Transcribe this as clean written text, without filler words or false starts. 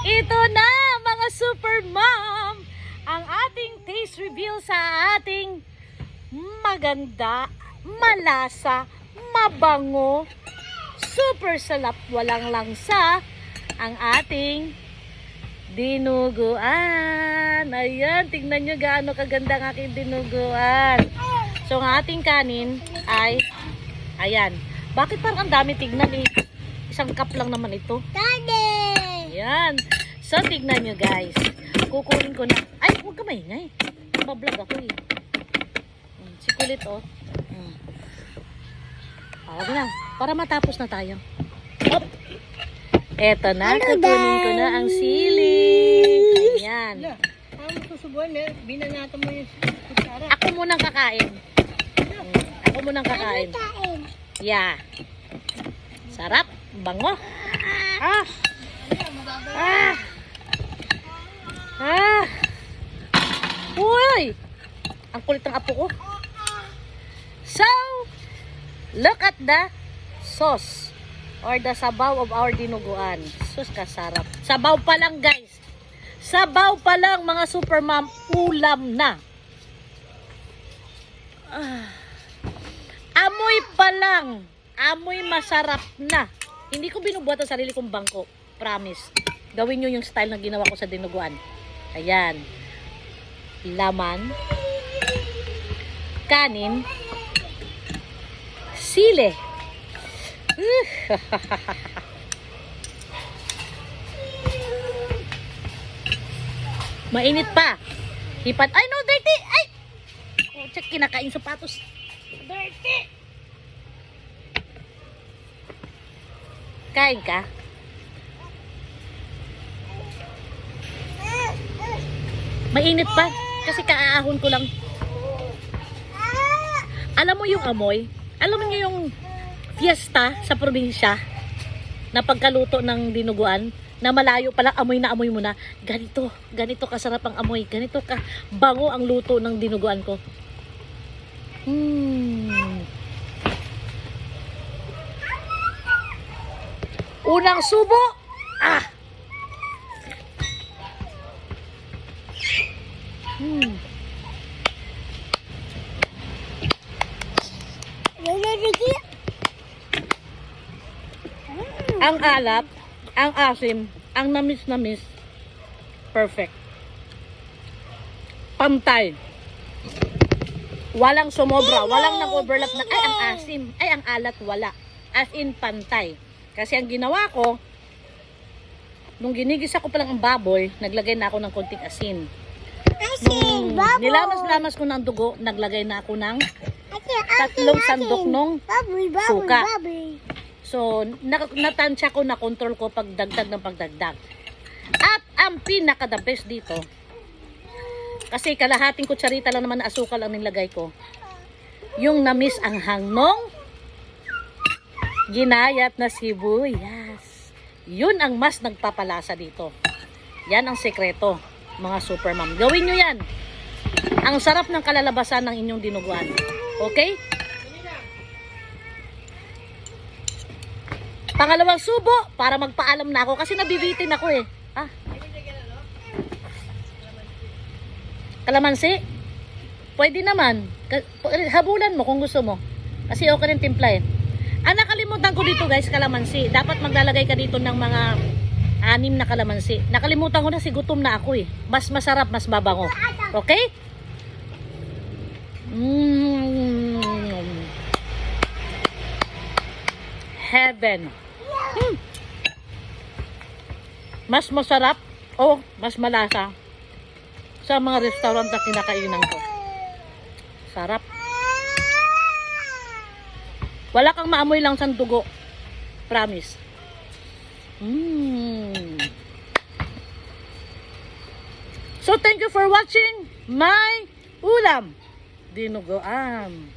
Ito na mga super mom, ang ating taste reveal sa ating maganda, malasa, mabango, super salap, walang langsa, ang ating dinuguan. Ayan, tingnan nyo gaano kaganda ang aking dinuguan. So ang ating kanin ay, ayan. Bakit parang ang dami tignan eh? Isang cup lang naman ito. Ayan. So, tignan nyo guys. Kukunin ko na. Ay, huwag ka maingay. Mablog ako eh. Si kulit oh. Huwag na. Para matapos na tayo. Hop. Eto na. Kukunin ko na ang sili. Ayan. Paano susubuan eh? Binanata mo yung kutsara. Ako munang kakain. Ako munang kakain. Yeah. Sarap. Bango. Ah. Ah. Ah. Uy. Ang kulit ng apo ko. So, look at the sauce or the sabaw of our dinuguan. Sus, kasarap. Sabaw pa lang, guys. Sabaw pa lang, mga super mom. Ulam na. Amoy pa lang. Amoy masarap na. Hindi ko binubuhat ang sarili kong bangko. Promise. Gawin nyo yung style na ginawa ko sa dinuguan. Ayan. Laman. Kanin. Sile. Mainit pa. Hipat. Ay, no, dirty. Ay! Oh, check, kinakain sapatos. Dirty. Kain ka? Mainit pa. Kasi kaaahon ko lang. Alam mo yung amoy? Alam mo yung fiesta sa probinsya na pagkaluto ng dinuguan na malayo pa lang amoy na amoy mo na ganito kasarap ang amoy, ganito ka bango ang luto ng dinuguan ko. Unang subo. Ang alat, ang asim, ang namis-namis. Perfect. Pantay. Walang sumobra, walang nag-overlap na, ay ang asim, ay ang alat, wala. As in pantay. Kasi ang ginawa ko, nung ginigisa ko pa lang ang baboy, naglagay na ako ng konting asin. Nung nilamas-lamas ko ng dugo, naglagay na ako ng 3 sandok ng suka. So, natansya ko, na control ko pagdagdag ng pagdagdag. At ang pinaka-the best dito, kasi kalahating kutsarita lang naman na asukal ang nilagay ko, yung namis ang hangnong ginayat na sibuyas. Yun ang mas nagpapalasa dito. Yan ang sekreto, mga super mom. Gawin nyo yan. Ang sarap ng kalalabasan ng inyong dinuguan. Okay? Pangalawang subo, para magpaalam na ako kasi nabibitin ako eh. Kalamansi? Pwede naman. Habulan mo kung gusto mo. Kasi okay rin timpla eh. Ang nakalimutan ko dito guys, kalamansi. Dapat maglalagay ka dito ng mga 6 na kalamansi. Nakalimutan ko na, si gutom na ako eh. Mas masarap, mas mabango. Okay? Heaven. Mas masarap o mas malasa sa mga restaurant na kinakainan ko. Sarap. Wala kang maamoy lang sa dugo. Promise. So thank you for watching my ulam dinuguan.